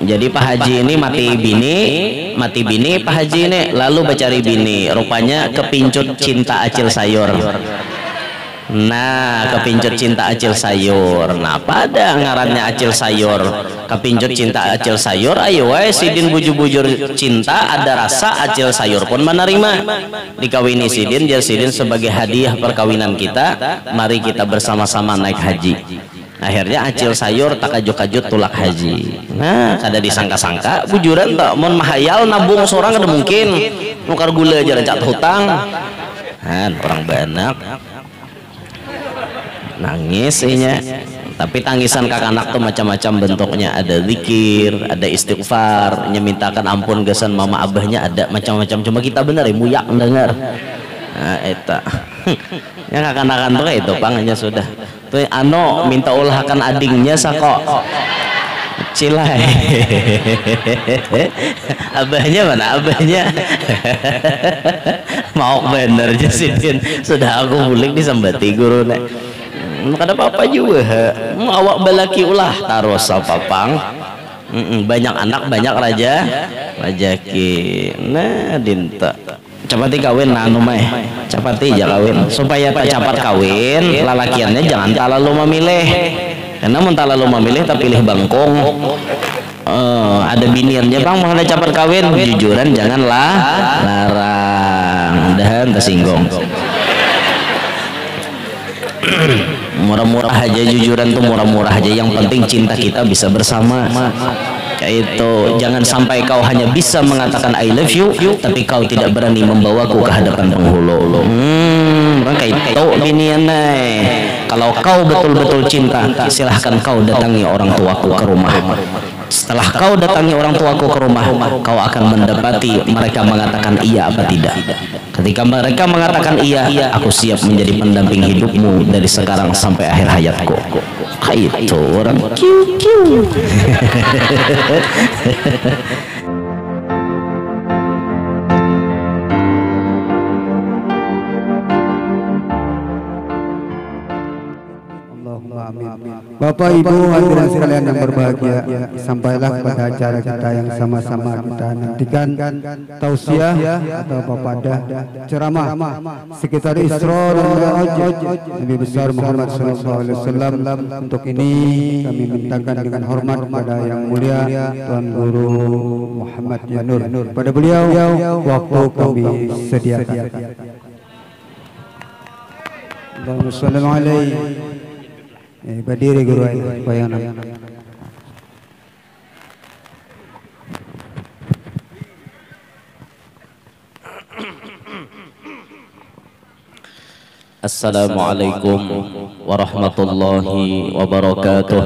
Jadi Pak Haji ini mati bini Pak Haji ini lalu mencari bini, rupanya kepincut cinta acil sayur. Nah, kepincut cinta acil sayur. Nah, pada ngarannya acil sayur, kepincut cinta acil sayur. Ayo wae sidin bujur-bujur cinta, ada rasa acil sayur pun menerima. Dikawini sidin, jar sidin sebagai hadiah perkawinan kita. Mari kita bersama-sama naik haji. Akhirnya acil sayur tak kajut-kajut tulak haji. Nah, kada disangka-sangka bujuran tak mon mahayal nabung seorang kada mungkin. Nukar gula aja rencak hutang. Nah, orang banyak nangis inya. Tapi tangisan kakak anak tuh macam-macam bentuknya, ada zikir, ada istighfar, nyemintakan ampun gesan mama abahnya, ada macam-macam. Cuma kita bener ya muyak mendengar. Nah, eta. Ya kakak-anak tuh itu pangnya sudah. Tuh ano minta ulahkan adingnya sako. Cilai. Abahnya mana abahnya? Mau bener Jasidin. Sudah aku bulik disambati guru nek. Kada apa-apa juga. Awak balaki ulah taruh sapapang. Banyak anak banyak raja. Rajaki. Nah dinta. Capati kawin nanu mah. Capati aja kawin. Supaya tak capat kawin, lalakiannya jangan terlalu memilih. Karena mun terlalu memilih tak pilih bangkong. Ada biniannya bang mau ada capat kawin, jujuran janganlah larang. Mudahan tersinggung. Murah-murah aja, jujuran tuh murah-murah aja, yang penting cinta kita bisa bersama. Kayak itu, jangan sampai kau hanya bisa mengatakan I love you tapi kau tidak berani membawaku ke hadapan penghulu. Kayak itu binian. Kalau kau betul-betul cinta, silahkan kau datangi orang tuaku ke rumah. Setelah kau datangi orang tuaku ke rumah, kau akan mendapati mereka mengatakan iya apa tidak. Ketika mereka mengatakan iya, aku siap menjadi pendamping hidupmu dari sekarang sampai akhir hayatku. Itu orang kiu. Bapak Ibu hadirin sekalian yang berbahagia, sampailah pada acara kita yang sama-sama kita nantikan, tausiah atau papadah ceramah sekitar Isra dan Mi'raj Nabi besar Muhammad SAW. Untuk ini kami mintakan dengan hormat kepada yang mulia Tuan Guru Muhammad Yanur. Pada beliau waktu kami sediakan. Allahumma shalli alaihi. Berdiri guru bayana. Assalamualaikum warahmatullahi wabarakatuh.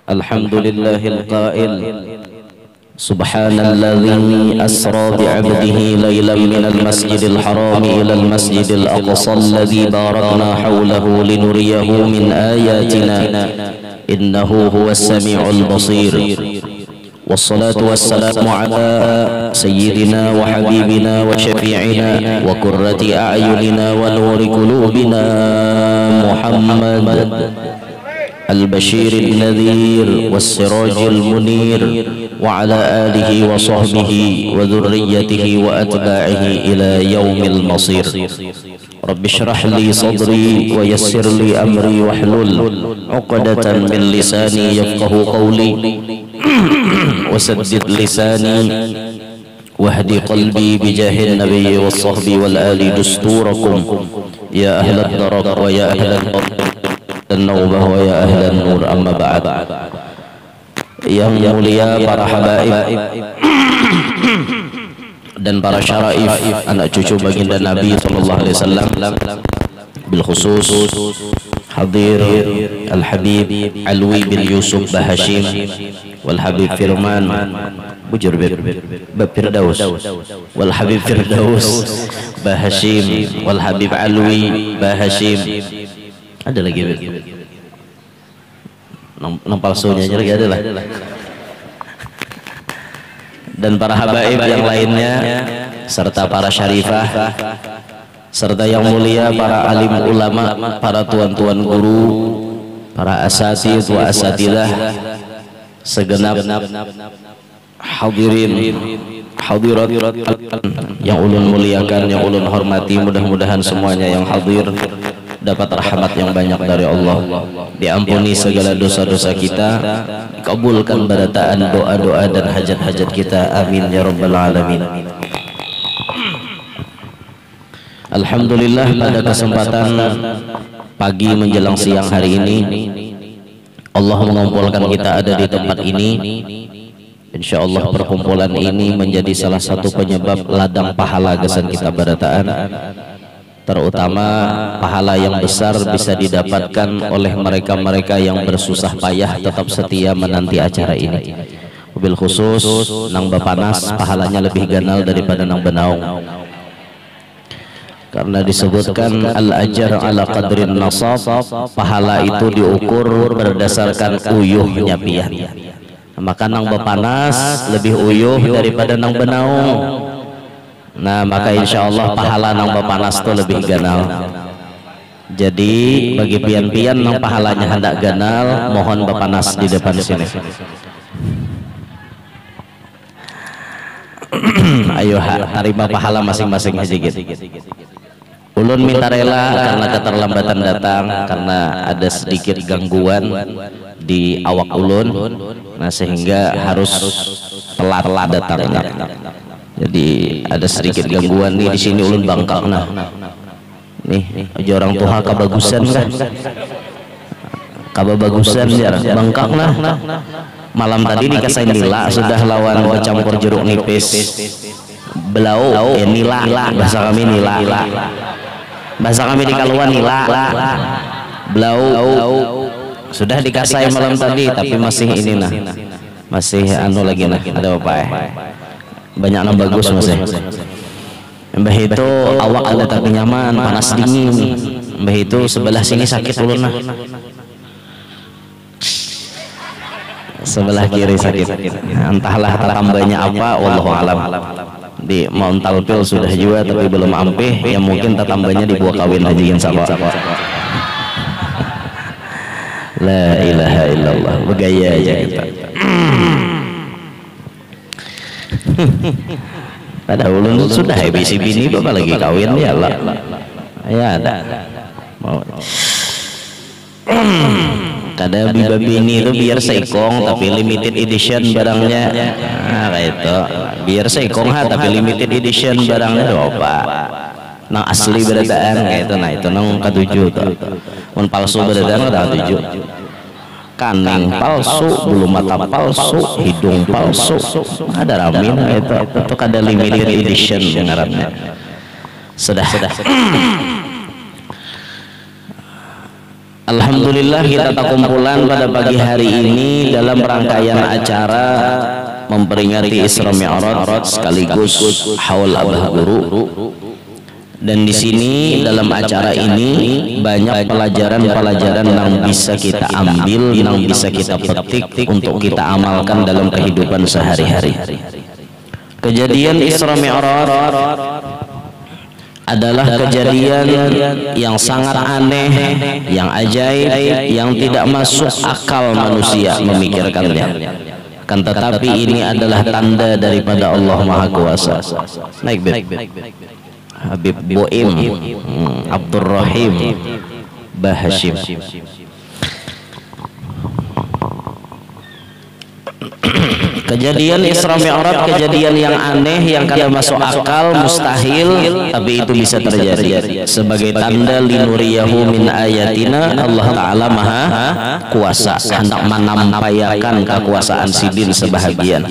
Alhamdulillahil qail سبحان الذي أسرى بعبده ليلا من المسجد الحرام إلى المسجد الأقصى الذي باركنا حوله لنريه من آياتنا إنه هو السميع البصير. والصلاة والسلام على سيدنا وحبيبنا وشفيعنا وقرة أعيننا ونور قلوبنا محمد البشير النذير والسراج المنير وعلى آله وصحبه وذريته وأتباعه إلى يوم المصير. رب اشرح لي صدري ويسر لي أمري واحلل عقدة من لساني يفقه قولي وسدد لساني واهدي قلبي بجاه النبي والصحب والآل دستوركم يا أهل الدرك ويا أهل النوبة ويا أهل النور. أما بعد. Yang mulia para habaib dan para syaraif, anak cucu baginda Nabi sallallahu alaihi wasallam, bil khusus hadir Al Habib Alwi bin Yusuf Bahashim wal Habib Firman bujur Firdaus wal Habib Firdaus Bahashim wal Habib Alwi Bahashim. Ada lagi nom palsunya aja lagi ada lah. Dan para habaib yang lainnya serta para syarifah serta yang mulia para alim ulama, para tuan-tuan guru, para asatidz wa asatidah, segenap hadirin hadirat yang ulun muliakan, yang ulun hormati, mudah-mudahan semuanya yang hadir dapat rahmat yang banyak dari Allah, diampuni segala dosa-dosa kita, dikabulkan barataan doa-doa dan hajat-hajat kita, amin ya rabbal alamin. Alhamdulillah, pada kesempatan pagi menjelang siang hari ini Allah mengumpulkan kita ada di tempat ini. Insya Allah perkumpulan ini menjadi salah satu penyebab ladang pahala gesan kita barataan, terutama pahala yang besar bisa didapatkan oleh mereka-mereka yang bersusah payah tetap setia menanti acara ini. Mobil khusus nang Bapanas pahalanya lebih ganal daripada nang Benaung, karena disebutkan al-ajar ala qadrin nasab, pahala itu diukur berdasarkan uyuhnya pian. Maka nang Bapanas lebih uyuh daripada nang Benaung. Nah, maka insya Allah pahala nang Bapanas itu lebih ganal. Jadi bagi pian-pian nang pahalanya hendak ganal, mohon Bapanas di depan sini. Ayo terima pahala masing-masing sedikit. Ulun minta rela karena keterlambatan datang, karena ada sedikit gangguan di awak ulun, nah sehingga harus telat datang. Jadi ada sedikit gangguan nih di sini ulun bangkak nah. Nih aja orang tua kabagusan kan. Kabagusan ya bangkak nah. Malam tadi dikasih nila sudah lawan bercampur jeruk nipis. Belau nila bahasa kami nila. Bahasa kami di Kaluan nila. Belau sudah dikasih malam tadi tapi masih ini nah. Masih anu lagi nah, ada apa ya? Banyak yang bagus masih. Mbah itu awak ada tapi nyaman, panas dingin. Mbah itu sebelah sini sakit ulun nah. Sebelah kiri sakit. Entahlah tambahnya apa, wallahu alam. Di Mount Talpil sudah juga tapi belum ampih, ya mungkin tambahnya di buah kawin haji yang sama. La ilaha illallah, bergaya aja kita. Pada ulun sudah habis bini bapak lagi kawin ya lah. Ya ada. Mau. Kada biba bini itu biar seikong tapi limited edition barangnya. Nah kayak itu. Biar seikong tapi limited edition barangnya apa? Nang asli beradaan kayak itu. Nah itu nang ketujuh tuh. Mun palsu beradaan ada ketujuh. Kaning palsu, bulu mata palsu, hidung palsu, ada ramin itu kada limited edition ngarannya. Sudah. Alhamdulillah kita kumpulan pada pagi hari ini dalam rangkaian acara memperingati Isra Mi'raj sekaligus Haul Abah Guru. Dan di sini dalam acara ini banyak pelajaran-pelajaran yang bisa kita ambil, yang bisa kita petik untuk kita amalkan dalam kehidupan sehari-hari. Kejadian Isra Mi'raj adalah kejadian yang sangat aneh, yang ajaib, yang tidak masuk akal manusia memikirkannya. Kan tetapi ini adalah tanda daripada Allah Maha Kuasa. Naik bet. Habib Boim, Abdurrahim Bahashim. Kejadian Isra Mi'raj kejadian yang aneh, yang kada masuk akal, mustahil, tapi itu bisa terjadi sebagai tanda linuriyahu min ayatina. Allah Ta'ala Maha Kuasa, hendak menampayakan kekuasaan sidin sebahagian.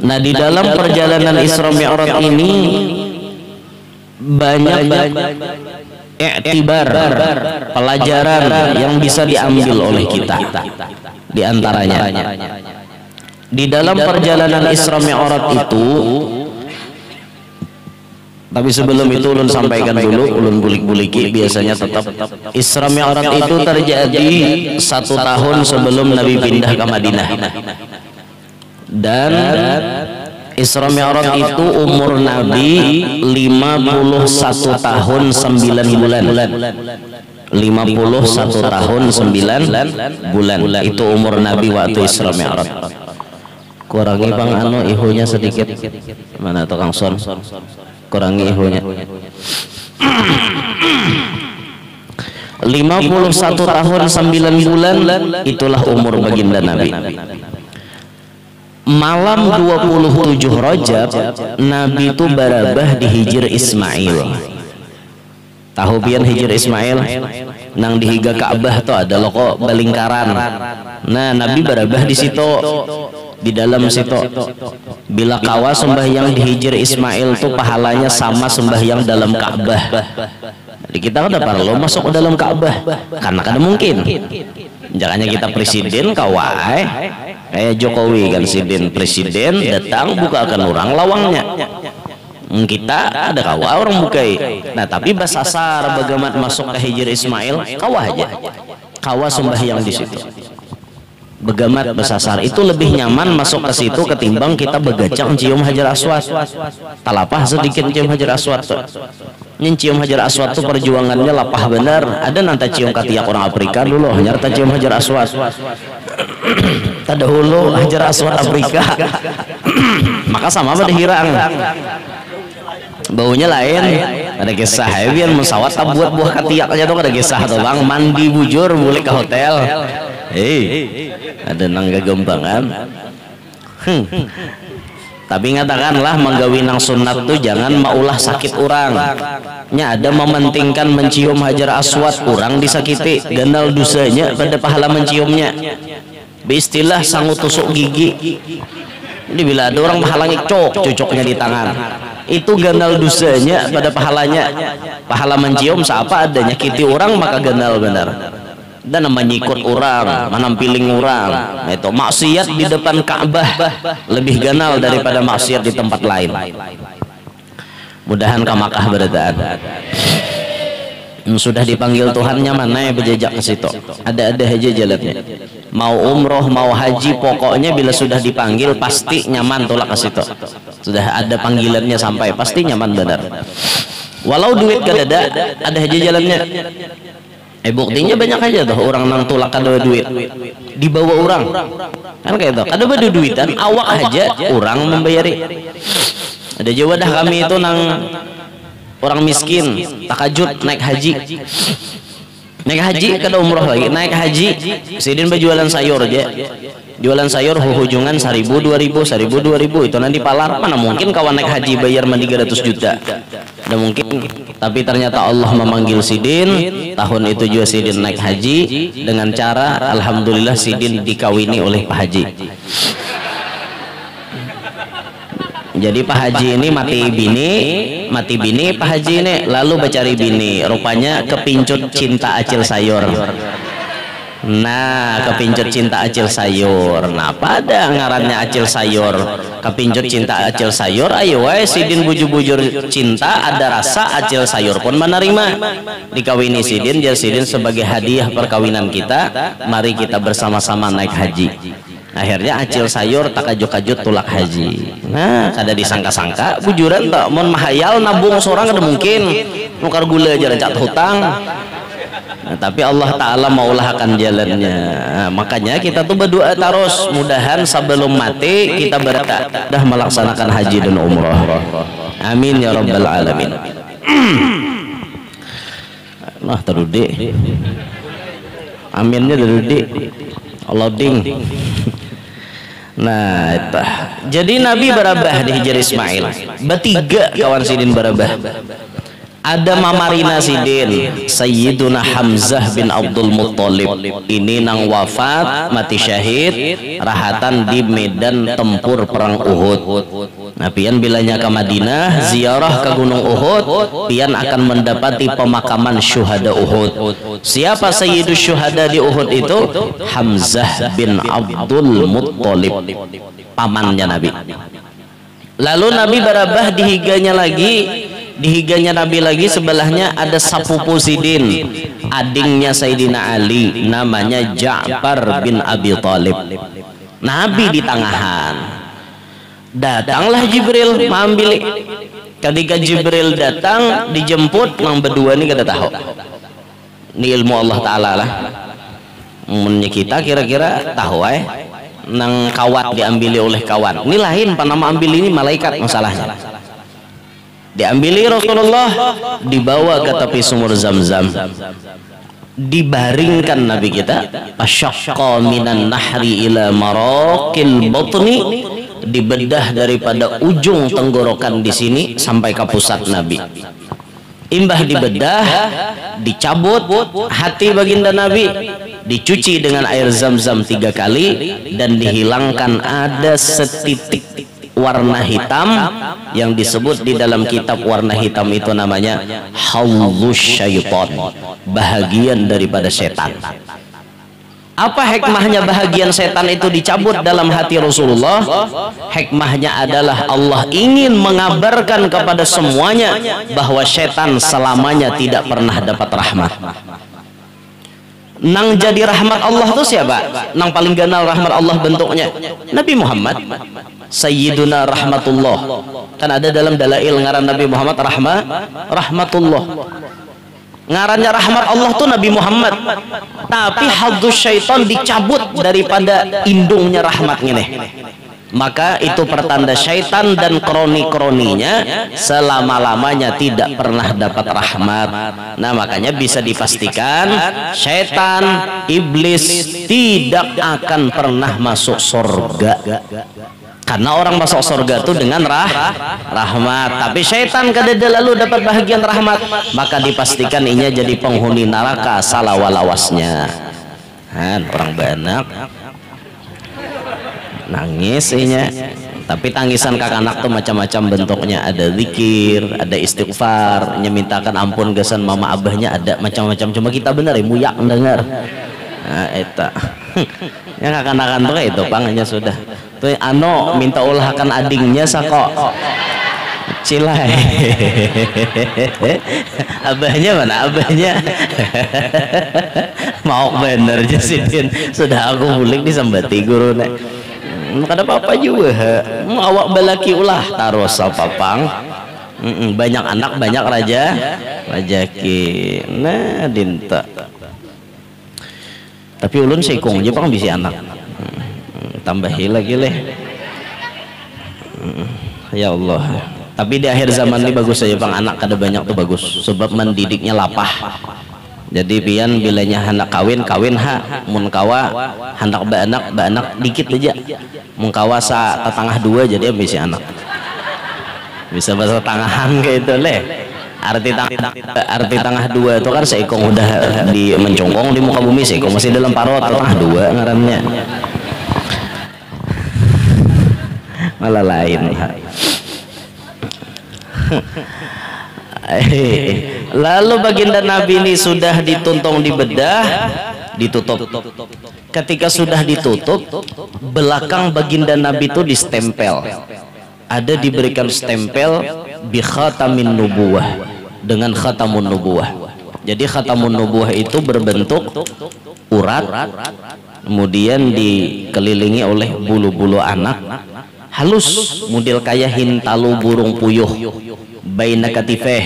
Nah di dalam perjalanan Isra Mi'raj ini banyak iktibar, pelajaran yang bisa diambil oleh kita. Di antaranya di dalam perjalanan Isra Mi'raj itu, tapi sebelum itu ulun sampaikan dulu, ulun bulik-buliki biasanya tetap Isra Mi'raj itu terjadi 1 tahun sebelum Nabi pindah ke Madinah. Dan Isra Mi'raj itu umur Nabi 51 tahun 9 bulan. 51 tahun 9 bulan. Itu umur Nabi waktu Isra Mi'raj. Kurangi bang anu ihunya sedikit. Mana tukang son? Kurangi ihunya. 51 tahun 9 bulan itulah umur baginda Nabi. Malam 27 Rajab Nabi itu barabah di Hijr Ismail. Tahu pian Hijr Ismail? Nang dihiga Ka'bah tuh ada loko balingkaran. Nah, Nabi barabah di situ, di dalam situ. Bila kawa sembahyang di Hijr Ismail tuh pahalanya sama sembahyang dalam Ka'bah. Jadi kita udah perlu masuk ke dalam Ka'bah karena kada mungkin. Jangannya kita presiden kawai kayak Jokowi kan, presiden datang bukakan orang lawangnya. Kita ada kawa orang bukai. Nah tapi basasar bagaimana masuk ke Hijr Ismail kawa aja, kawa sembahyang di situ. Begamat basasar itu lebih nyaman masuk ke situ ketimbang kita begacang cium Hajar Aswad. Talapah sedikit cium Hajar Aswad tuh. Cium Hajar Aswad tuh perjuangannya lapah benar. Ada nanti cium katiak orang Afrika dulu, nyarta cium Hajar Aswad. Tada hulu Hajar Aswad Afrika. Maka sama pada hirang. Baunya lain. Ada kisah yang musawat tak buat buah katiak aja tuh, ada kisah tuh bang, mandi bujur boleh ke hotel. Ada nang gagampangan. Tapi ngatakanlah menggawi nang sunat tuh jangan maulah sakit orang. Nya ada mementingkan mencium Hajar Aswad orang disakiti, ganal dosanya pada pahala menciumnya. Beristilah sangu tusuk gigi. Jadi bila ada orang pahalanya cocoknya di tangan, itu ganal dosanya pada pahalanya. Pahala mencium siapa ada nyakiti orang maka ganal benar. Dan menyikut orang, menampiling orang, itu maksiat di depan Ka'bah lebih ganal daripada maksiat di tempat lain. Mudahan ke Makkah beradaan. Sudah dipanggil Tuhannya mana ya berjejak ke situ. Ada aja jalannya. Mau umroh, mau haji, pokoknya bila sudah dipanggil pasti nyaman tolak ke situ. Sudah ada panggilannya sampai pasti nyaman benar. Walau duit gak ada aja jalannya. Buktinya banyak aja tuh orang nang tulak kada duit dibawa orang kan kayak itu kada badu duitan awak aja orang membayari. Ada jawa dah kami itu nang orang miskin takajud naik haji kada umroh lagi naik haji sidin berjualan sayur aja, jualan sayur hujungan 1.000 2.000 1.000 2.000 itu nanti palar. Mana mungkin kawan naik haji bayar 300 juta, ada mungkin. Tapi ternyata Allah memanggil sidin tahun itu juga sidin naik haji dengan cara alhamdulillah sidin dikawini oleh Pak Haji. Jadi Pak Haji ini mati bini Pak Haji ini lalu becari bini, rupanya kepincut cinta acil sayur. Nah kepincut cinta acil sayur. Nah pada ngarannya acil sayur, kepincut cinta acil sayur. Ayo wae sidin bujur-bujur cinta ada rasa acil sayur pun menerima. Dikawini sidin, jadi sidin sebagai hadiah perkawinan kita, mari kita bersama-sama naik haji. Akhirnya acil sayur takajut-kajut tulak haji. Nah kada disangka-sangka bujuran tak mon mahayal nabung seorang kada mungkin nukar gula aja rencak hutang. Nah, tapi Allah Ta'ala maulah akan jalannya. Nah, makanya kita tuh berdoa terus, mudahan sebelum mati kita dah melaksanakan haji dan umrah. Amin ya rabbal alamin. Nah terudi aminnya terudi Allah ding. Nah itu. Jadi Nabi barabah di Hijr Ismail bertiga kawan sidin barabah. Ada Mamarina sidin Sayyiduna Hamzah bin Abdul Muttalib, ini nang wafat mati syahid rahatan di medan tempur perang Uhud. Nah pian bilanya ke Madinah ziarah ke Gunung Uhud, pian akan mendapati pemakaman syuhada Uhud. Siapa Sayyidus Syuhada di Uhud itu? Hamzah bin Abdul Muttalib, pamannya Nabi. Lalu Nabi barabah di higanya Nabi lagi sebelahnya ada sapupu sidin, adingnya Sayyidina Ali, namanya Ja'far bin Abi Thalib. Nabi di tangahan. Datanglah Jibril mengambil. Ketika Jibril datang dijemput, mang berdua ini kada tahu. Ini ilmu Allah Ta'ala lah. Kita kira-kira tahu nang kawat diambili oleh kawan. Ini lain panama ambil ini malaikat masalahnya. Diambili Rasulullah, dibawa ke tepi sumur Zam-Zam, dibaringkan Nabi kita, asyaqqa minan nahri ila maraqil batni, dibedah daripada ujung tenggorokan di sini sampai ke pusat Nabi. Imbah dibedah, dicabut hati baginda Nabi, dicuci dengan air Zam-Zam 3 kali, dan dihilangkan ada setitik warna hitam yang disebut di dalam kitab warna hitam itu namanya hawzus syaitan, bahagian daripada setan. Apa hikmahnya bahagian setan itu dicabut dalam hati Rasulullah? Hikmahnya adalah Allah ingin mengabarkan kepada semuanya bahwa setan selamanya tidak pernah dapat rahmat. Nang jadi rahmat Allah itu siapa? Nang paling ganal rahmat Allah bentuknya Nabi Muhammad Sayyiduna Rahmatullah. Kan ada dalam dalail ngaran Nabi Muhammad Rahmatullah. Ngarannya rahmat Allah tuh Nabi Muhammad, tapi hadzus syaitan dicabut daripada indungnya rahmat ini. Maka itu pertanda syaitan dan kroni-kroninya selama-lamanya tidak pernah dapat rahmat. Nah, makanya bisa dipastikan syaitan, iblis tidak akan pernah masuk surga. Karena orang masuk surga itu dengan rahmat. Tapi syaitan kadada lalu dapat bahagian rahmat, maka dipastikan inya jadi penghuni neraka salawalawasnya. Orang banyak nangis inya. Tapi tangisan kakak anak tuh macam-macam bentuknya. Ada zikir, ada istighfar, mintakan ampun gesan mama abahnya, ada macam-macam. Cuma kita bener muyak mendengar. Nah, eta. Yang akan-akan tuh itu hanya sudah. Tuh minta ulahkan adingnya sako. Cilai. Abahnya mana abahnya? Mau bener aja sih Din. Sudah aku bulik disambati guru nek. Kada apa-apa juga. Mau awak balaki ulah taruh sapapang. Banyak anak banyak rajaki. Nah dinta. Tapi ulun sekong aja pang bisa anak. Tambahi lagi leh. Ya Allah. Tapi di akhir zaman ini bagus saja pang anak kada banyak tuh bagus. Sebab mendidiknya lapah. Jadi pian bilanya hendak kawin mun kawa hendak baanak dikit aja. Mun kawa sa tetangah 2 jadi bisa anak. Bisa bahasa tangahan kayak itu leh. Arti tengah 2 itu kan seikong udah di mencongkong di muka bumi, seikong masih dalam parot tengah 2 ngarannya. Malah lain. Lalu baginda Nabi ini sudah dituntung dibedah, ditutup. Ketika sudah ditutup, belakang baginda Nabi itu distempel. Ada diberikan stempel bi khatamin nubuwah, dengan khatamun nubuwah. Jadi khatamun nubuwah itu berbentuk urat, kemudian dikelilingi oleh bulu-bulu anak halus, model kayak hintalu burung puyuh, baina katifeh,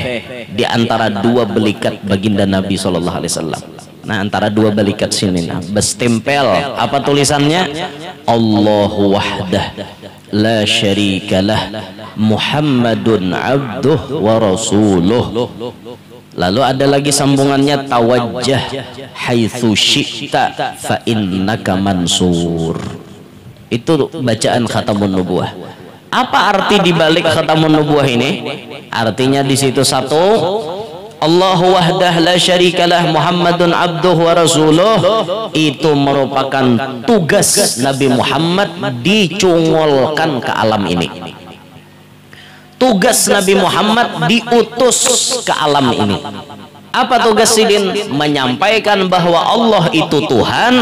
di antara 2 belikat baginda Nabi SAW. Nah, antara 2 belikat sini bestempel apa tulisannya? Allahu wahdah la syarikalah Muhammadun abduh wa rasuluh. Lalu ada lagi sambungannya, tawajjah haitsu syi'ta fa innaka mansur. Itu bacaan khatamun nubuwah. Apa arti dibalik khatamun nubuwah ini? Artinya di situ satu, Allahu wahdah la syarikalah Muhammadun abduh wa rasuluh, itu merupakan tugas Nabi Muhammad dicungolkan ke alam ini. Tugas Nabi Muhammad diutus ke alam ini. Apa tugas Sidin? Menyampaikan bahwa Allah itu Tuhan,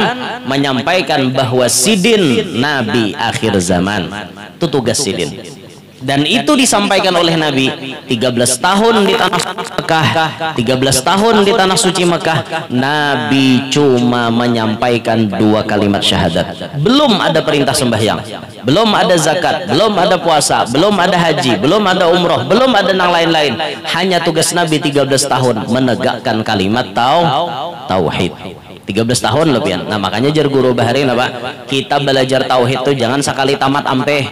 menyampaikan bahwa Sidin Nabi akhir zaman. Itu tugas Sidin. Dan itu disampaikan oleh Nabi 13 tahun di tanah Mekah, 13 tahun di tanah suci Mekah. Nabi cuma menyampaikan 2 kalimat syahadat. Belum ada perintah sembahyang. belum ada zakat, belum ada puasa, belum ada haji, belum ada umroh, belum ada yang lain-lain. Hanya tugas Nabi 13 tahun menegakkan kalimat tauhid. 13 tahun lebih. Nah makanya jar guru Bahari apa? Kita belajar tauhid itu jangan sekali tamat ampe.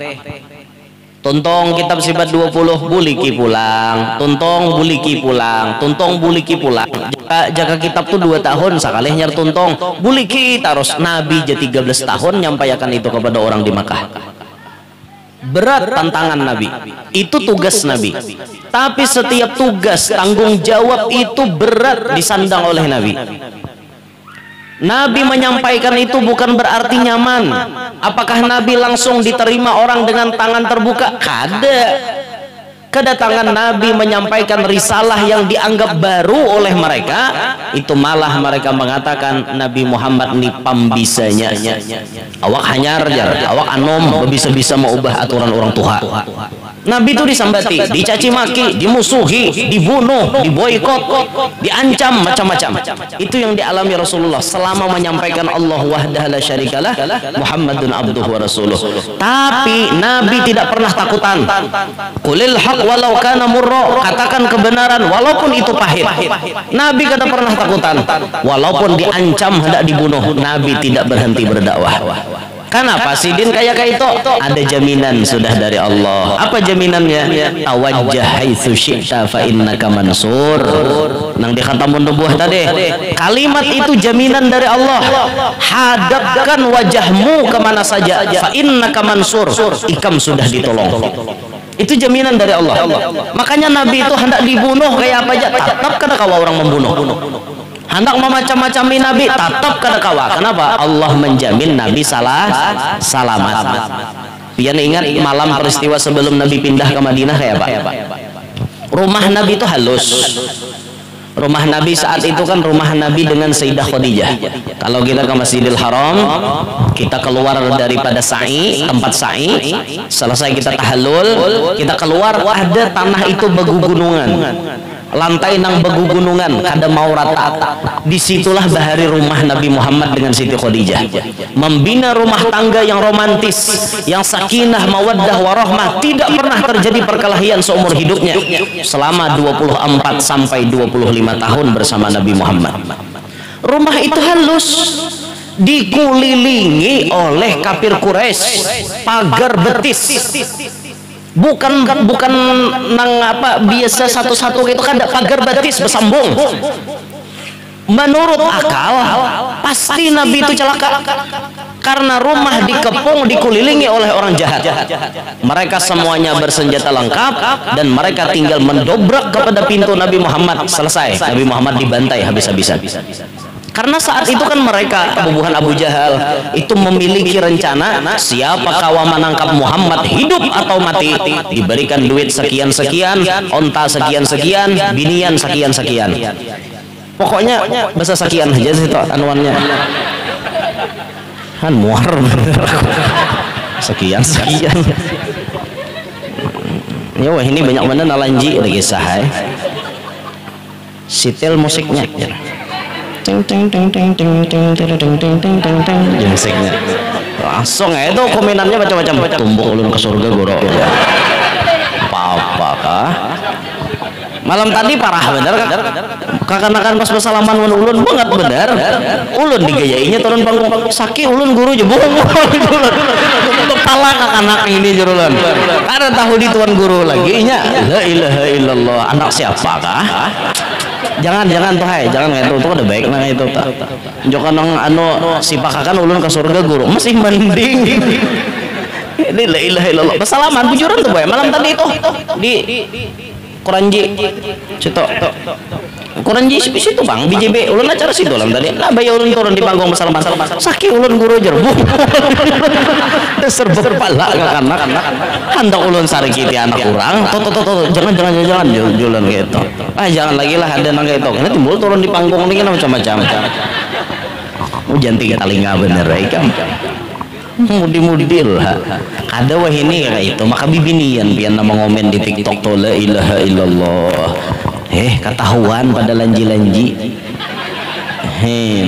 Tuntong kitab sifat 20 buliki pulang, tuntong buliki pulang, tuntong buliki pulang. Jaga kitab tuh 2 tahun sekali nyar tuntong buliki terus. Nabi je 13 tahun nyampaikan itu kepada orang di Makkah. Berat tantangan Nabi, itu tugas Nabi. Tapi setiap tugas tanggung jawab itu berat disandang oleh Nabi. Nabi menyampaikan itu bukan berarti nyaman. Apakah Nabi langsung diterima orang dengan tangan terbuka? Kada. Kedatangan Nabi menyampaikan risalah yang dianggap baru oleh mereka, itu malah mereka mengatakan Nabi Muhammad ini pambisanya. Awak hanyar jar, awak anom bisa-bisa mengubah aturan orang tua. Nabi itu disambati, dicaci maki, dimusuhi, dibunuh, diboikot, diancam macam-macam. Itu yang dialami Rasulullah selama menyampaikan Allah wahdah la syarikalah Muhammadun abduhu wa rasuluh. Tapi Nabi tidak pernah takutan. Qulil haq walau kana murra, katakan kebenaran walaupun itu pahit. Nabi kada pernah takutan. Walaupun diancam hendak dibunuh, Nabi tidak berhenti berdakwah. Kenapa sidin kayak itu? Ada jaminan sudah dari Allah. Apa jaminannya? Tawajjah haitsu syi'ta fa innaka mansur. Nang di khatamun nubuwah tadi. Kalimat itu jaminan dari Allah. Hadapkan wajahmu kemana saja, fa innaka mansur. Ikam sudah ditolong. Itu jaminan dari Allah. Makanya Nabi itu hendak dibunuh kayak apa aja, tetap kada kawa orang membunuh. Hendak memacam-macami Nabi, tetap kada kawa. Kenapa? Allah menjamin Nabi selamat. Pian ingat malam peristiwa sebelum Nabi pindah ke Madinah kayak apa? Rumah Nabi itu halus. Rumah Nabi saat itu kan rumah Nabi dengan Sayyidah Khadijah. Kalau kita ke Masjidil Haram, kita keluar daripada sa'i, tempat sa'i, selesai kita tahallul, kita keluar, ada tanah itu begugunungan. Lantai nang begugunungan, kada mau rata. Disitulah bahari rumah Nabi Muhammad dengan Siti Khadijah. Membina rumah tangga yang romantis, yang sakinah, mawaddah, warahmah. Tidak pernah terjadi perkelahian seumur hidupnya. Selama 24 sampai 25 tahun bersama Nabi Muhammad. Rumah itu halus, dikelilingi oleh kafir Quraisy, pagar betis. Bukan nang apa biasa satu-satu gitu kan, ada pagar batis bersambung. Menurut akal pasti Nabi itu celaka karena rumah dikepung, dikelilingi oleh orang jahat. Mereka semuanya bersenjata lengkap dan mereka tinggal mendobrak kepada pintu Nabi Muhammad. Selesai, Nabi Muhammad dibantai habis-habisan. Karena saat itu kan mereka kebubuhan Abu Jahal itu memiliki rencana, siapa kawan menangkap Muhammad hidup atau mati, diberikan duit sekian-sekian, onta sekian-sekian, binian sekian-sekian. Pokoknya bahasa sekian aja sih anuannya. Kan muar sekian-sekian. Ya wah ini banyak mana nalanji lagi sahai. Sitel musiknya. Musiknya langsung ya itu komenannya macam-macam. Tumbuk ulun ke surga goro. Apa kah? Malam tadi parah bener kan? Kakak-kakak pas bersalaman ulun banget bener. Ulun digayainya turun panggung. Sakit ulun guru jebol. Untuk talak anak ini jurulan. Karena tahu di tuan guru lagi nya. La ilaha illallah. Anak siapa kah? Jangan tuh hai, jangan kayak itu udah baik nah itu tak. Jokan anu sipakakan ulun ke surga guru masih mending. Ini la ilaha illallah. Bersalaman bujuran tuh boy. Malam tadi itu di Kuranji situ. Kuranji situ bang BJB ulun acara situ lah tadi. Nah bayi ulun turun di panggung bersalaman. Sakit ulun guru jerbuk. Serba pala anak-anak. Hendak ulun sarikiti anak orang. Tuh jangan jualan gitu. Jangan lagi lah ada nang gitu. Ini timbul turun di panggung ini kan macam-macam. Hujan tiga talinga bener ikam. Mudi-mudi lah. Ada wah ini kayak itu. Maka bibinian pian nama ngomen di TikTok tuh la ilaha illallah. Ketahuan pada lanji-lanji.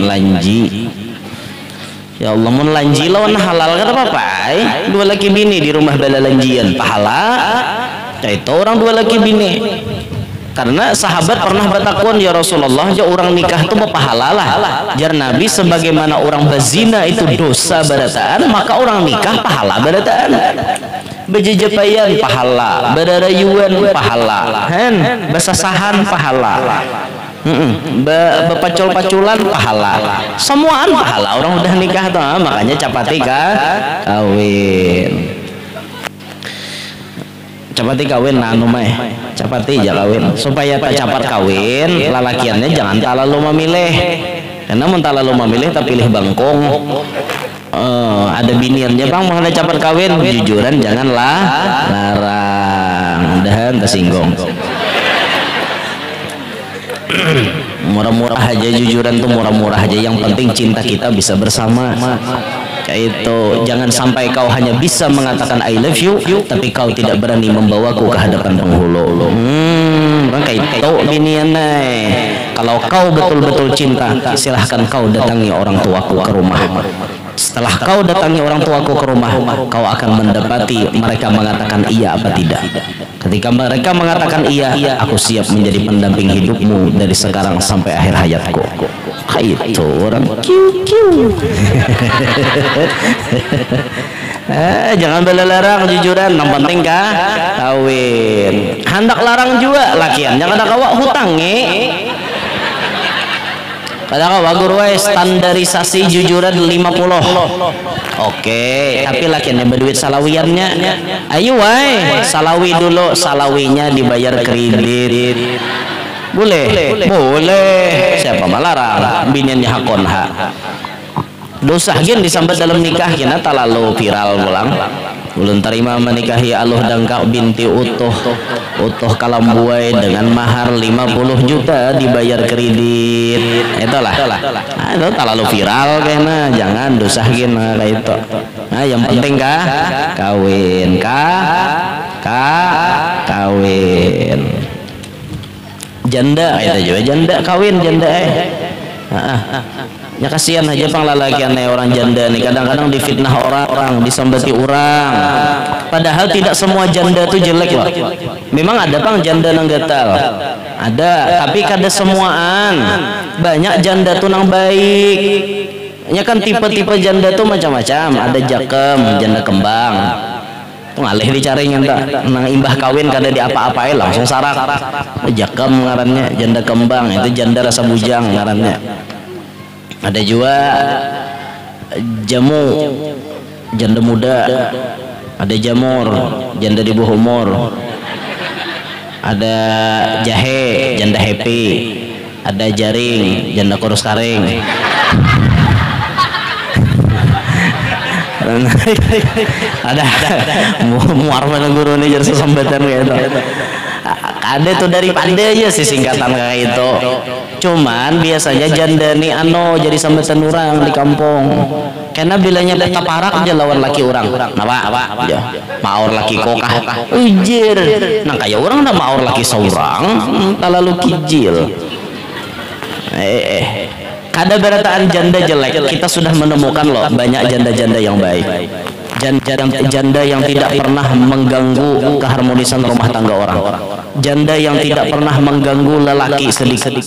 Lanji. Ya Allah, mun lanji lawan halal kan apa-apa. Dua laki bini di rumah bala lanjian pahala. Itu orang dua laki bini. Karena sahabat pernah bertakun, ya Rasulullah, ya orang nikah itu berpahala lah. Jar Nabi, sebagaimana orang berzina itu dosa barataan, maka orang nikah pahala barataan. Bejejepayan pahala, berarayuan pahala, besasahan pahala, bepacul-paculan pahala, semuaan pahala. Orang udah nikah tuh, makanya capati kawin. Capati kawin nanu mah, capati aja kawin supaya tak capar kawin, lalakiannya jangan terlalu memilih. Karena mun terlalu memilih tak pilih bangkong. Ada biniannya bang mau ada capar kawin, jujuran janganlah larang, mudahan tersinggung. Murah-murah aja, jujuran tuh murah-murah aja, yang penting cinta kita bisa bersama. Itu jangan sampai kau hanya bisa mengatakan I love you, tapi kau tidak berani membawaku ke hadapan penghulu. Kayak itu biniannya. Kalau kau betul-betul cinta, silahkan kau datangi orang tuaku ke rumah. Setelah kau datangi orang tuaku ke rumah, kau akan mendapati mereka mengatakan iya apa tidak. Ketika mereka mengatakan iya, aku siap menjadi pendamping hidupmu dari sekarang sampai akhir hayatku. Itu orang kiu. Jangan bela larang, jujuran, yang penting kawin. Hendak larang juga lakian, jangan ada kawak hutang Kada kawa guru standarisasi jujuran 50. Oke, tapi lakiannya berduit salawiannya. Ayo salawi dulu, salawinya dibayar kredit. Boleh. Siapa malarang? Biniannya hakon hak. Dosa gin disambat dalam nikah kena talalu viral ulang. Ulun terima menikahi Aluh Dangkak binti Utuh Kalambuai dengan mahar 50 juta dibayar kredit. Itulah. Itu terlalu viral kena, jangan dosa gin kayak itu. Nah, yang penting kawin. Kawin. Janda itu juga janda kawin janda ya kasihan aja pang lalakiannya orang janda nih, kadang-kadang difitnah orang, disambati orang. Padahal tidak semua janda tuh jelek loh. Memang ada pang janda nang gatal, ada, tapi kada semuaan. Banyak janda tuh nang baik. Ya kan tipe-tipe janda tuh macam-macam. Ada jakem, janda kembang. Ngalih dicari nyata nang imbah kawin kada di apa-apain langsung sarak. Jakem ngarannya, janda kembang itu janda rasa bujang ngarannya. Ada juga jamu, janda muda. Ada jamur, janda di bawah umur. Ada jahe, janda happy. Ada jaring, janda kurus karing. Ada muar mana guru nih jadi sambatan kayak itu. Ada tuh daripada aja sih singkatan kayak itu. Cuman biasanya janda nih jadi sambatan orang di kampung. Karena bilanya beta parak aja lawan laki orang. Napa? Ya, maor laki kokah. Ujir. Nah kayak orang dah maor laki seorang, terlalu kijil. Kada berataan janda jelek, kita sudah menemukan loh banyak janda-janda yang baik. Janda yang tidak pernah mengganggu keharmonisan rumah tangga orang. Janda yang tidak pernah mengganggu lelaki sedikit.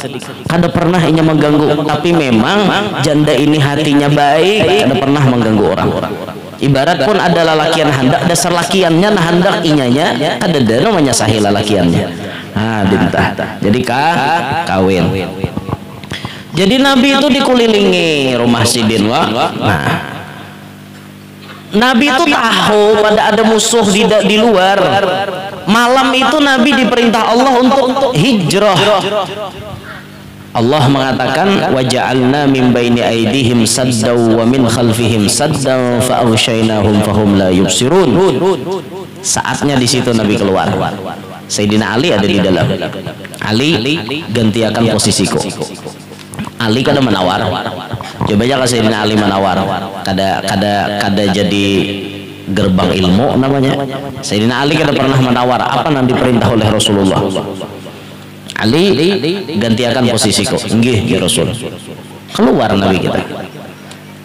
Kada pernah ini mengganggu, tapi memang janda ini hatinya baik, kada pernah mengganggu orang. Ibarat pun ada lelaki yang hendak dasar lakiannya nah hendak inyanya, kada ada namanya sahih lelakiannya. Dintah. Jadi kawin. Jadi Nabi itu dikelilingi rumah Sidin Nabi itu tahu pada ada musuh di luar. Malam itu Nabi diperintah Allah untuk hijrah. Allah mengatakan waja'alna min baini aydihim saddaw wa min khalfihim saddaw fa aghshaynahum fahum la yubsirun. Saatnya di situ Nabi keluar. Sayyidina Ali ada di dalam. Ali gantiakan posisiku. Ali kada menawar. Coba aja kalau Sayyidina Ali menawar, kada jadi gerbang ilmu namanya. Sayyidina Ali kada pernah menawar apa yang diperintah oleh Rasulullah. Ali gantiakan posisiku. Nggih ya Rasul. Keluar Nabi kita.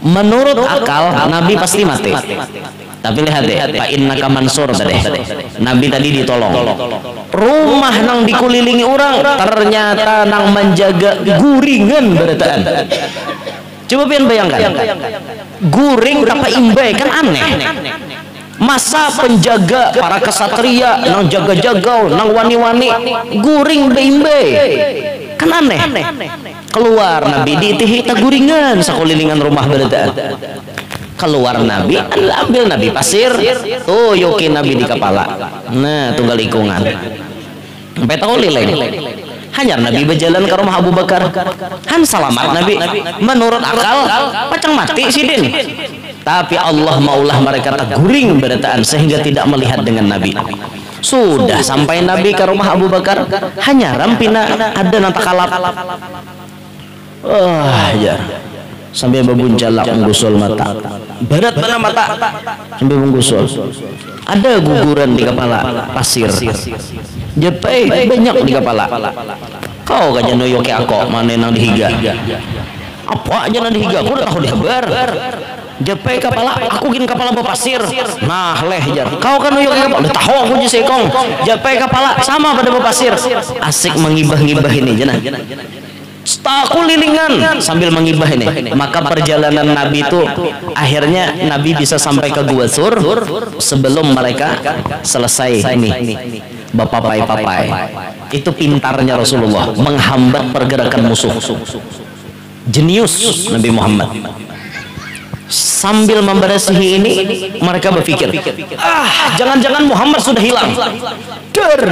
Menurut akal Nabi pasti mati. Tapi lihat deh, Pak innaka mansur tadi. Nabi tadi ditolong. Rumah nang dikelilingi orang, ternyata nang menjaga guringan berataan. Coba pian bayangkan. Guring tanpa imbai kan aneh. Masa penjaga para kesatria nang jaga-jagau, nang wani-wani guring beimbe. Kan aneh. Keluar Nabi diitihi guringan sakelilingan rumah berataan. Keluar Nabi, ambil Nabi pasir, tuh yokin Nabi di kepala. Nah, tunggal ikungan. Sampai tahu lileng. Hanya Nabi berjalan ke rumah Abu Bakar. Han selamat Nabi. Menurut akal, pacang mati sidin. Tapi Allah maulah mereka terguring berataan sehingga tidak melihat dengan Nabi. Sudah sampai Nabi ke rumah Abu Bakar, hanya rampina ada nanta kalap. Ya. Sambil membunjalak menggusul mata, berat mana mata sambil menggusul. Ada guguran di kepala pasir, jepai banyak di kepala. Kau kaja noyo ke aku mana nang dihiga? Apa aja nang dihiga? Aku udah tahu dihabar. Jepai kepala, aku gin kepala berpasir. Nah leh jar, kau kan noyo ke kepala. Udah tahu aku jisekong. Jepai kepala sama pada berpasir. Asik mengibah-ngibah ini jenah. Aku lilingan sambil mengibah ini. Maka perjalanan Nabi itu akhirnya Nabi bisa sampai ke Gua Sur sebelum mereka selesai ini bapapai. Itu pintarnya Rasulullah menghambat pergerakan musuh. Jenius Nabi Muhammad. Sambil membersihi ini mereka berpikir, jangan-jangan Muhammad sudah hilang.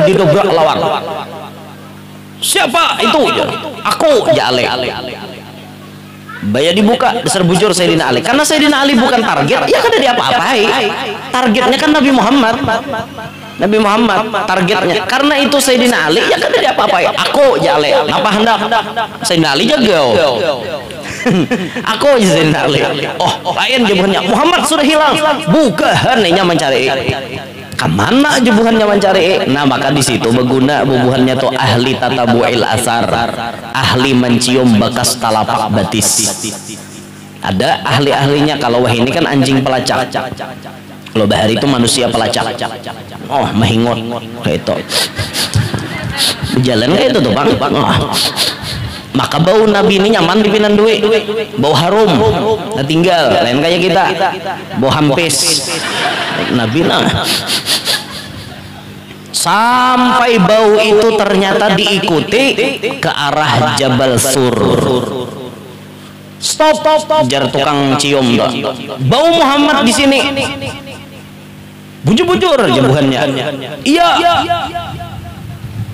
Didobrak lawang. Siapa itu? Aku ya Ale. Bayar dibuka, dasar bujur Sayyidina Ali. Karena Sayyidina Ali bukan target, ya kan dia apa-apai. Targetnya kan Nabi Muhammad. Nabi Muhammad targetnya. Karena itu Sayyidina Ali, ya kan dia apa-apai. Aku ya Ale. Apa hendak? Sayyidina Ali jaga. Aku ya Sayyidina Ali. Oh, lain jawabannya. Muhammad sudah hilang. Bukan, ini mencari. Kemana jebuhannya mencari? Nah maka di situ berguna bubuhannya tuh ahli tatabu'il asar, ahli mencium bekas talapak batis. Ada ahli-ahlinya. Kalau wah ini kan anjing pelacak, kalau bahari itu manusia pelacak. Oh mahingot kayak itu berjalan kayak itu tuh bang. Maka bau Nabi ini nyaman di pinan duit, bau harum. Nah tinggal lain kayak kita, bau hampis. Nabi nah sampai bau itu ternyata diikuti ke arah Jabal Sur. Stop, jar tukang cium dah. Bau Muhammad di sini. Bujur-bujur jebuhannya. Iya.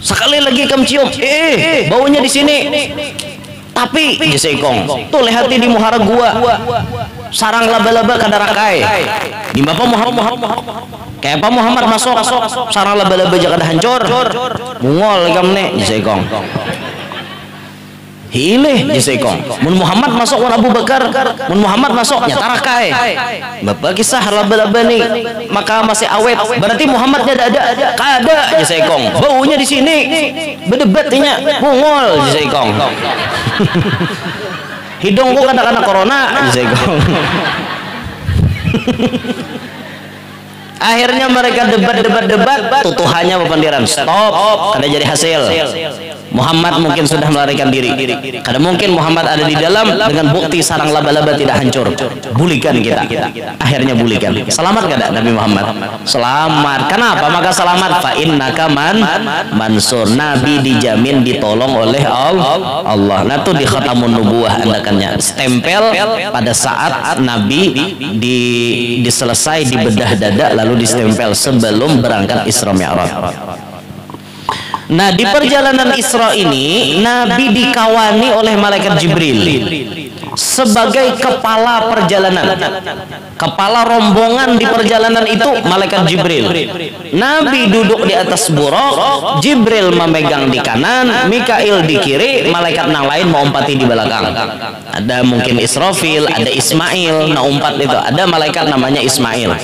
Sekali lagi kamu cium, baunya di sini. Tapi jesekong, tuh lihat di muhara gua. Sarang laba-laba kadarakai. Di Bapak Muhammad. Kayak Pak Muhammad masuk, sarang laba-laba jangan hancur. Mungol kamne jesekong. Hileh jesekong. Mun Muhammad masuk wan Abu Bakar, mun Muhammad masuk nyatarakai. Bapak kisah laba-laba nih, maka masih awet. Berarti Muhammadnya ada. Kada jesekong. Baunya di sini. Berdebatnya mungol jesekong. Hidungku kena corona jesekong. Akhirnya mereka debat, tutuhannya pependiran. Stop, kada jadi hasil. Muhammad mungkin sudah melarikan diri. Karena mungkin Muhammad ada di dalam dengan bukti sarang laba-laba tidak hancur. Bulikan kita. Akhirnya bulikan. Selamat kada Nabi Muhammad? Selamat. Kenapa? Maka selamat. Fa innaka mansur. Nabi dijamin ditolong oleh Allah. Nah itu di khatamun nubuwah andakannya. Stempel pada saat Nabi diselesai dibedah dada lalu distempel sebelum berangkat Isra Mi'raj. Nah di perjalanan Isra ini Nabi dikawani oleh malaikat Jibril sebagai kepala perjalanan, kepala rombongan di perjalanan itu malaikat Jibril. Nabi duduk di atas buraq, Jibril memegang di kanan, Mikail di kiri, malaikat yang lain mengumpati di belakang. Ada mungkin Israfil, ada Ismail, nah umpat itu. Ada malaikat namanya Ismail.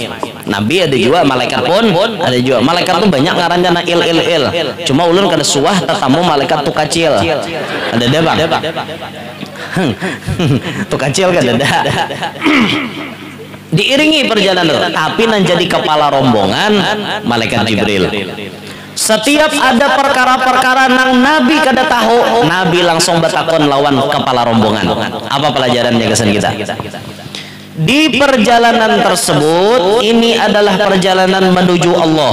Nabi ada juga, malaikat pun ada juga. Malaikat tuh banyak ngarannya il. Cuma ulun kada suah tetamu malaikat tuh kecil. Ada bang. Tuh kecil kan ada. Diiringi perjalanan, tapi nan jadi kepala rombongan malaikat Jibril. Setiap ada perkara-perkara nang Nabi kada tahu, Nabi langsung batakon lawan kepala rombongan. Apa pelajarannya kesan kita? Di perjalanan tersebut, ini adalah perjalanan menuju Allah.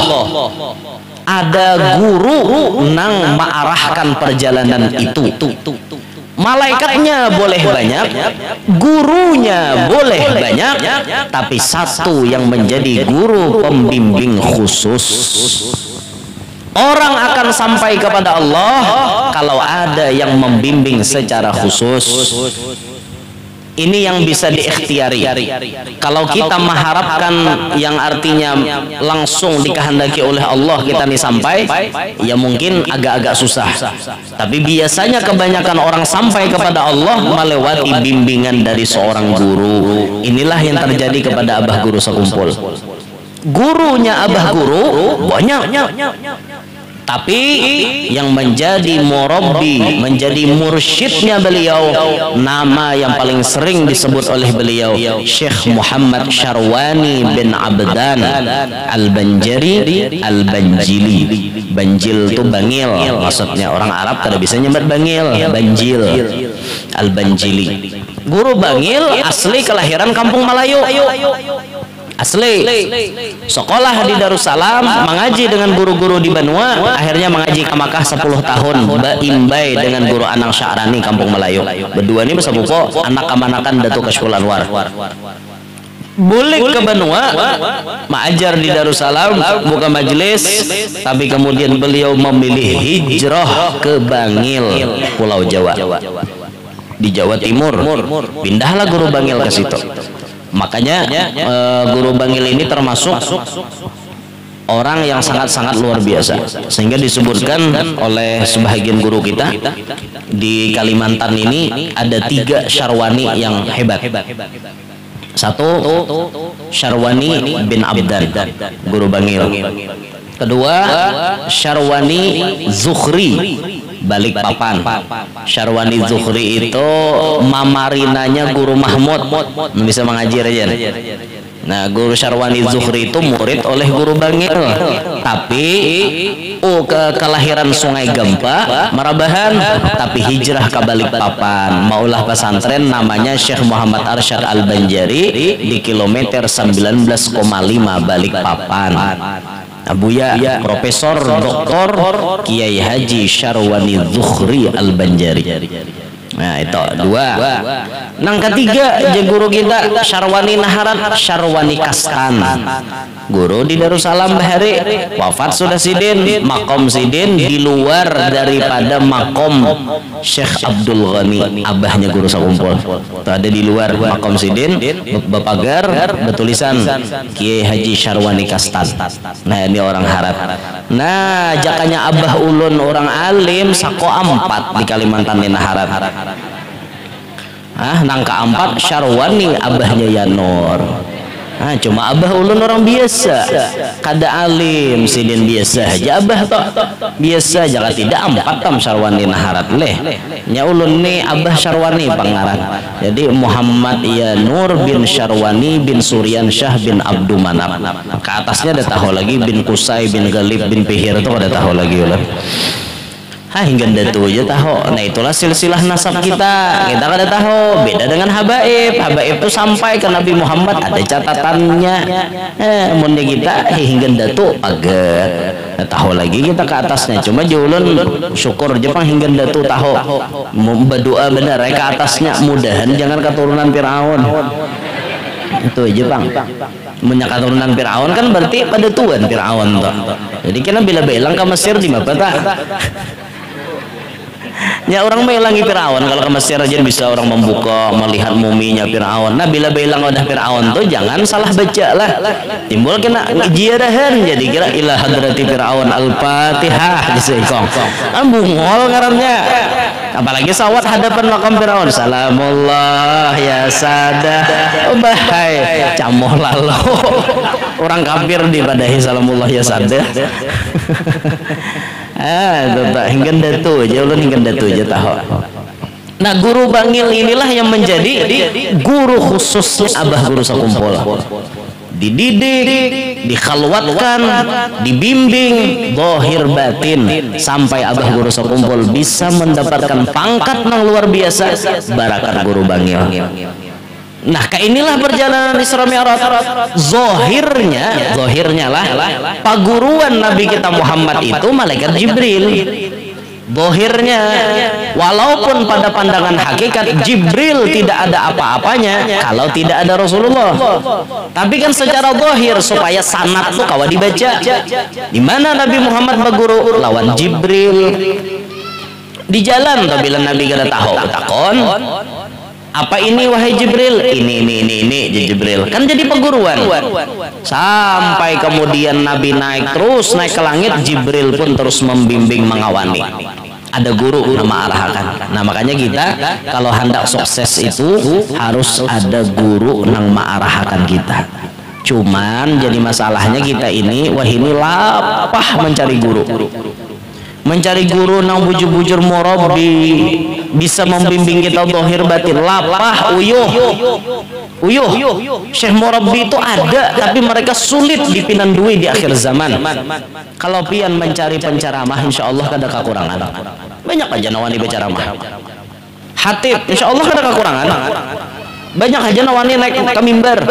Ada guru nang mengarahkan perjalanan itu. Malaikatnya boleh banyak, gurunya boleh banyak, tapi satu yang menjadi guru pembimbing khusus. Orang akan sampai kepada Allah kalau ada yang membimbing secara khusus. Ini yang bisa diikhtiari. Kalau kita mengharapkan yang artinya langsung dikehendaki oleh Allah kita nih sampai, ya mungkin agak-agak susah. Tapi biasanya kebanyakan orang sampai kepada Allah melewati bimbingan dari seorang guru. Inilah yang terjadi kepada Abah Guru sekumpul. Gurunya Abah Guru banyak, tapi yang menjadi murabbi, menjadi mursyidnya beliau, nama yang paling sering disebut oleh beliau Syekh Muhammad Syarwani bin Abdan Al-Banjari Al-Banjili. Banjil itu bangil, maksudnya orang Arab kada bisa nyebut bangil, banjil. Al-Banjili, guru bangil asli kelahiran Kampung Melayu. Asli sekolah di Darussalam, mengaji dengan guru-guru di Banua, akhirnya mengaji ke Makkah 10 tahun, imbai dengan guru Anang Sya'rani Kampung Melayu. Berdua ini besapupo anak kamanakan Datuk Kashful Anwar. Bulik ke Banua, mengajar di Darussalam, buka majelis, tapi kemudian beliau memilih hijrah ke Bangil, Pulau Jawa. Di Jawa Timur, pindahlah guru Bangil ke situ. Makanya guru Bangil ini termasuk orang yang sangat-sangat luar biasa, sehingga disebutkan oleh sebahagian guru kita di Kalimantan ini ada 3 Syarwani yang hebat. Satu, Syarwani bin Abdan, guru Bangil. Kedua, Syarwani Zuhri, Balikpapan. Syarwani Zuhri itu mamarinanya guru Mahmud, bisa mengaji aja. Nah, guru Syarwani Zuhri itu murid oleh guru Bangil, tapi kelahiran Sungai Gempa, Marabahan, tapi hijrah ke Balikpapan, maulah pesantren namanya Syekh Muhammad Arsyad Al-Banjari di kilometer 19,5 Balikpapan. Abuya Profesor Dr. Kiai Haji Syarwani Zuhri Al-Banjari. Nah itu 2. Nang ketiga guru kita Syarwani Naharan, Syarwani Kastan, guru di Darussalam Bahari, wafat sudah sidin, makom sidin di luar daripada makom Syekh Abdul Ghani, abahnya guru sakumpul. Itu ada di luar makom sidin, bepagar bertulisan Kiai Haji Syarwani Kastan. Nah ini orang harap. Nah jakanya abah ulun orang alim sako 4 di Kalimantan ini harap. Nangka 4 Syarwani abahnya Yanur. Cuma abah ulun orang biasa, kada alim, sidin biasa aja abah toh biasa, jangan tidak 4 tam Syarwani Naharat leh. Nya ulun nih abah Syarwani pangaran. Jadi Muhammad Yanur bin Syarwani bin Suryan Syah bin Abdul Manaf. Ke atasnya ada tahu lagi bin Kusai bin Galib bin Pihir itu ada tahu lagi ulun. Hingga datu aja tahu. Nah itulah silsilah nasab kita. Kita kada tahu. Beda dengan habaib. Habaib itu sampai ke Nabi Muhammad ada catatannya. Munda kita hingga datu agar tahu lagi kita ke atasnya. Cuma julun syukur Jepang hingga datu tahu. Berdoa benar ke atasnya. Mudahan jangan keturunan Firaun. Itu aja bang. Menyangka turunan Firaun kan berarti pada tuan Firaun toh. Jadi kita bila bilang ke Mesir di mana tak? Ya orang melangi Firaun, kalau ke Mesir aja bisa orang membuka melihat muminya Firaun. Nah bila bilang udah Firaun tuh jangan salah baca lah. Timbul kena jiarahan jadi kira ila hadrati Firaun al-Fatihah disekong. Bungol ngarannya. Apalagi sawat hadapan makam Firaun. Salamullah ya sada. Bahai camoh lalu. Orang kafir dipadahi salamullah ya sada. Tetap hingga datu aja ulun hingga datu aja tahu. Nah, guru bangil inilah yang menjadi guru khususnya Abah Guru Sakumpul. Dididik, dikhalwatkan, dibimbing zahir batin sampai Abah Guru Sakumpul bisa mendapatkan pangkat yang luar biasa barakat guru bangil. Nah, inilah perjalanan Isra Mi'raj. Zahirnya lah paguruan Nabi kita Muhammad itu malaikat Jibril. Zahirnya, walaupun pada pandangan hakikat Jibril tidak ada apa-apanya kalau tidak ada Rasulullah. Tapi kan secara zahir supaya sanad tuh kawa dibaca. Di mana Nabi Muhammad berguru lawan Jibril. Di jalan bila Nabi kada tahu takon, apa ini wahai Jibril? Ini Jibril. Kan jadi perguruan. Sampai kemudian Nabi naik ke langit, Jibril pun terus membimbing mengawani. Ada guru nama arahakan. Nah, makanya kita kalau hendak sukses itu harus ada guru nang ma'arahakan kita. Cuman jadi masalahnya kita ini lapah mencari guru. Mencari guru nang bujur-bujur murabi bisa membimbing kita zahir batin, lapah uyuh. Syekh murabi itu ada, tapi mereka sulit dipinandui di akhir zaman. Kalau pian mencari penceramah, insya Allah kada kekurangan. Banyak aja nawani berceramah. Hatib, insya Allah kada kekurangan. Banyak aja nawani naik ke mimbar.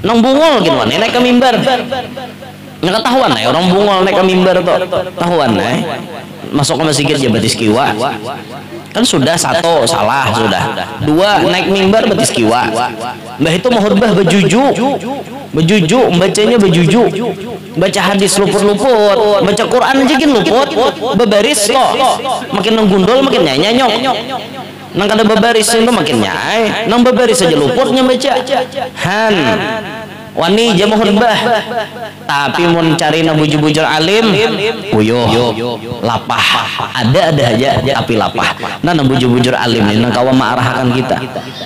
Nang bungol gitu naik ke mimbar. Nggak tahuan orang bungol naik ke mimbar tuh tahuan masuk ke masjid ya betis kiwa kan sudah satu salah sudah dua naik mimbar betis kiwa mbah itu mau khutbah bejuju bacanya bejuju baca hadis luput baca Quran aja gin luput bebaris kok makin nenggundol makin nyanyok nang kada bebaris itu makin nyai nang bebaris aja luputnya baca wani jamu khutbah tapi mau cari na bujur-bujur alim uyuh lapah ada aja tapi lapah nah bujur-bujur alim ini nang kawan ma'arahkan kita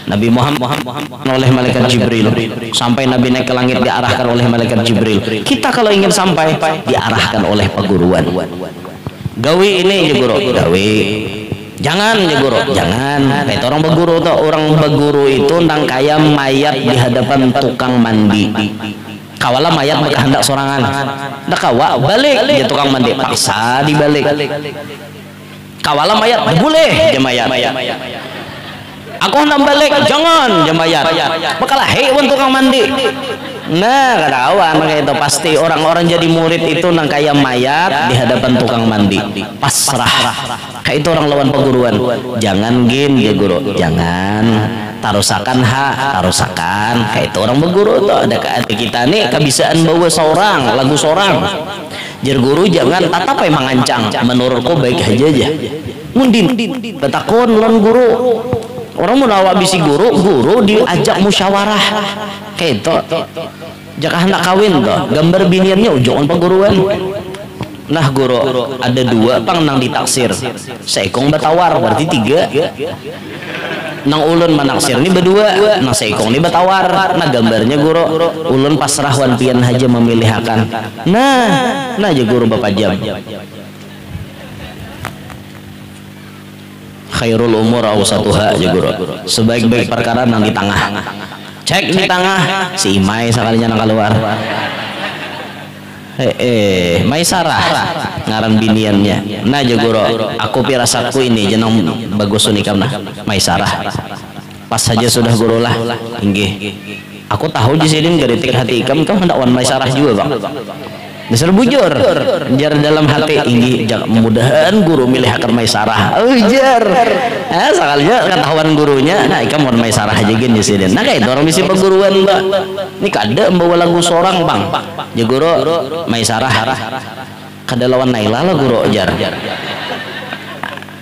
Nabi Muhammad oleh malaikat Jibril sampai Nabi naik ke langit diarahkan oleh malaikat Jibril. Kita kalau ingin sampai diarahkan oleh peguruan. Gawi ini ya guru gawi jangan ya guru jangan itu orang berguru tuh orang berguru itu tentang kaya mayat di hadapan tukang mandi kawala mayat berkehendak sorangan dah kawa balik dia tukang mandi paksa dibalik kawala mayat boleh mayat aku hendak balik jangan mayat bakalah hewan tukang mandi. Nah, ketahuan makanya itu pasti orang-orang jadi murid itu nang kaya mayat di hadapan tukang mandi pasrah kayak itu orang lawan peguruan. Jangan gin ya guru jangan tarusakan kayak itu orang berguru tuh ada kita nih kebiasaan bawa seorang lagu seorang jar guru jangan tatap emang ancang menurutku baik aja mundin betakon lawan guru orang mau nawa bisi guru diajak musyawarah kayak itu jaka hendak kawin tuh gambar biniannya ujuan peguruan. Nah guru ada dua pang nang ditaksir seikong batawar berarti tiga nang ulun manaksir ini berdua nang seikong ini batawar. Nah gambarnya guru ulun pasrah wan pian haja memilihkan nah aja guru bapak jam khairul umur awsatuha aja guru sebaik-baik perkara nang di tengah cek di tengah si Imai sekalinya nang keluar Mai Sarah ngaran biniannya nah aja guru aku pirasatku ini jenang bagus unikam nah Mai Sarah pas saja sudah guru lah inggih aku tahu di sini garitik hati ikam hendak wan Mai Sarah juga bang dasar bujur jar dalam hati ini mudahan guru milih akar Maisarah ujar sekalinya ketahuan gurunya nah ikam mau Maisarah aja gini sih nah kayak itu orang misi perguruan mbak ini kada membawa lagu seorang bang ya guru Maisarah kada lawan Naila lah guru jar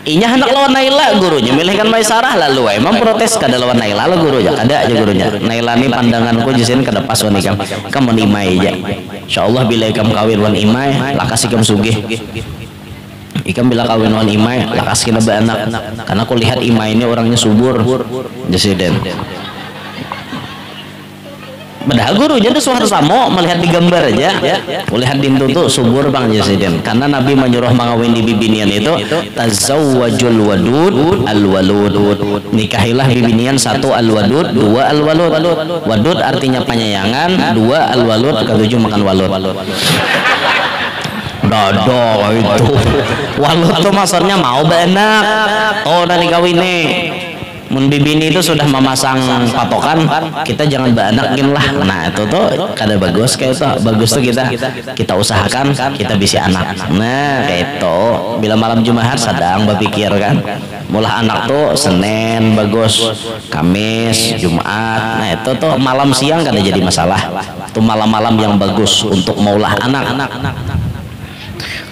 inya hendak lawan Naila gurunya milihkan Maisarah lalu emang protes kada lawan Naila lah gurunya kada aja gurunya Naila ini pandanganku jisin kada pas wan ikam kamu nimai aja insyaallah bila ikam kawin wan imai lakas ikam sugih ikam bila kawin wan imai lakas kena anak karena aku lihat imai ini orangnya subur jasiden Padahal gurunya itu suatu samo melihat di gambar aja, melihat dintu tuh subur bang Jasidin. Karena Nabi menyuruh mengawin di bibinian itu tazawwajul wadud al walud. Nikahilah bibinian, satu al wadud, dua al walud. Wadud artinya penyayangan, dua al walud, ketujuh makan walud. Dodo itu. Walud tuh maksudnya mau benak. Oh udah dikawin nih. Mun bibini itu sudah memasang patokan, kita jangan beanakin lah. Nah itu tuh kada bagus kayak itu. Bagus tuh kita usahakan kita bisa anak. Nah kayak itu. Bila malam Jumat sedang berpikir kan, mulah anak tuh Senin bagus, Kamis, Jumat. Nah itu tuh malam siang kada jadi masalah. Itu malam-malam yang bagus untuk maulah anak.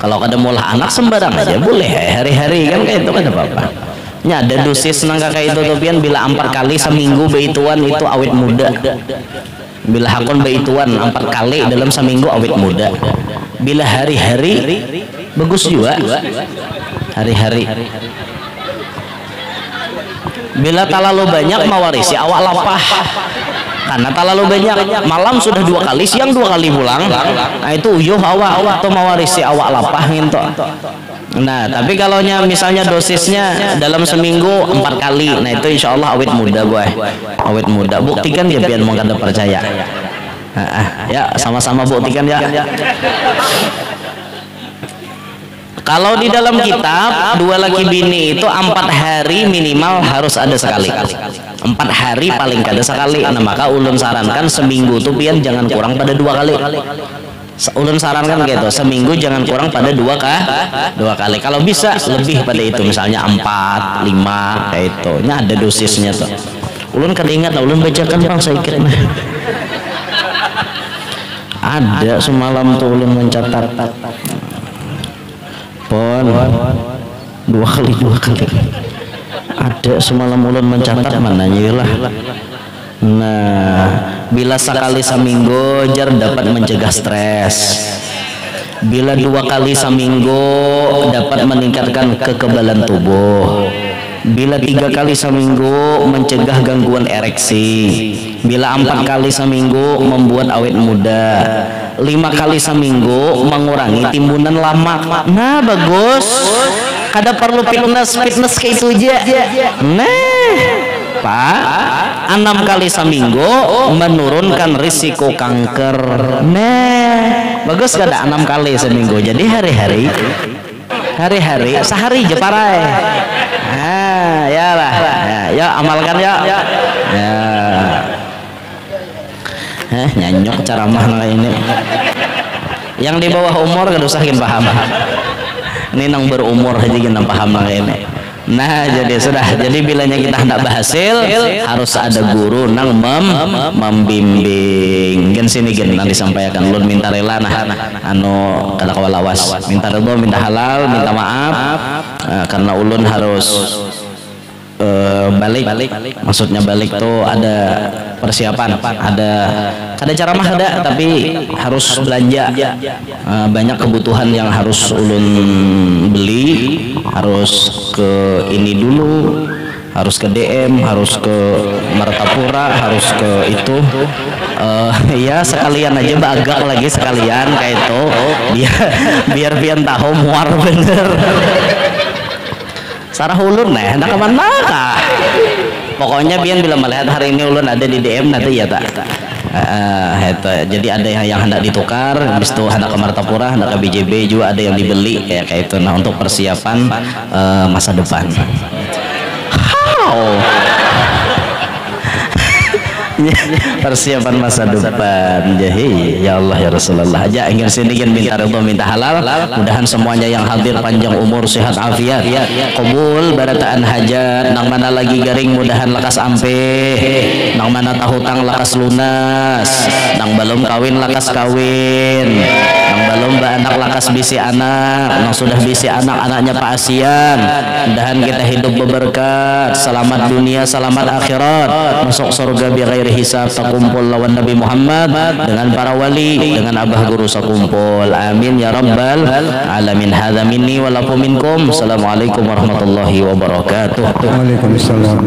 Kalau kada maulah anak sembarang aja boleh hari-hari kan kayak itu kada apa-apa. Nya ada dosis nangka kayak itu tuh pian bila 4 kali seminggu beituan itu awet muda. Bila hakon beituan 4 kali dalam seminggu awet muda. Bila hari-hari bagus juga. Hari-hari. Bila terlalu banyak mewarisi awak lapah. Karena terlalu banyak, malam sudah 2 kali, siang 2 kali pulang. Nah itu uyuh awak tuh mewarisi awak lapah gitu. Nah tapi kalau misalnya dosisnya dalam seminggu 4 kali, nah itu insya Allah awet muda boy, awet muda. Buktikan ya biar mau kada percaya. Ya sama-sama buktikan ya. Kalau di dalam kitab 2 laki bini itu 4 hari minimal harus ada sekali. 4 hari paling kada sekali. Nah maka ulun sarankan seminggu tuh pian jangan kurang pada 2 kali. Ulun sarankan gitu, seminggu jangan kurang pada 2 kali. Kalau bisa lebih pada itu, misalnya 4, 5 kayak itu. Nya ada dosisnya tuh. Ulun kada ingat, ulun bacakan bang saya kira. Ada semalam tuh ulun mencatat. Pon 2 kali. Ada semalam ulun mencatat mananya lah. Nah, bila sekali seminggu jar dapat mencegah stres. Bila 2 kali seminggu dapat meningkatkan kekebalan tubuh. Bila 3 kali seminggu mencegah gangguan ereksi. Bila 4 kali seminggu membuat awet muda. 5 kali seminggu mengurangi timbunan lemak. Nah bagus. Kada perlu fitness kayak itu aja. Nah Pak, 6 kali seminggu menurunkan risiko kanker. Nah bagus kada 6 kali seminggu. Jadi hari-hari sehari je parai. Nah ya lah ya amalkan ya. Nyanyok ceramah ini. Yang di bawah umur kada usah paham. Ini nang berumur aja kita paham ini. Nah jadi sudah, jadi bilanya kita hendak berhasil harus ada guru nang membimbing. Gen sini gen nanti disampaikan ulun minta rela nah anu kada kawalawas, minta ridho, minta halal, minta maaf karena ulun harus balik, maksudnya balik tuh ada persiapan, ada cara mah ada, tapi harus belanja banyak kebutuhan yang harus ulun beli, harus ke ini dulu, harus ke DM, harus ke Martapura, harus ke itu ya sekalian aja bagak lagi sekalian kayak itu biar pian tahu muar bener. Sarah ulun nah hendak kemana kah? Pokoknya pian bila melihat hari ini ulun ada di DM nanti ya tak. Jadi ada yang hendak ditukar, habis itu hendak ke Martapura, hendak ke BJB juga ada yang dibeli kayak itu. Nah untuk persiapan masa depan. Persiapan masa depan. Jadi ya Allah ya Rasulullah aja ingin sini ingin minta ridho minta halal, mudahan semuanya yang hadir panjang umur sehat afiat qabul barataan hajat, nang mana lagi garing mudahan lekas ampe, nang mana tahutang lekas lunas, nang belum kawin lekas kawin, nang belum anak lekas bisi anak, nang sudah bisi anak anaknya paasian, mudahan kita hidup berberkat, selamat dunia selamat akhirat, masuk surga bi ghairi hisab, sakumpul lawan Nabi Muhammad dengan para wali, dengan abah guru sakumpul. Amin ya rabbal alamin. Hadza minni wa lakum minkum. Assalamualaikum warahmatullahi wabarakatuh. Waalaikumsalam.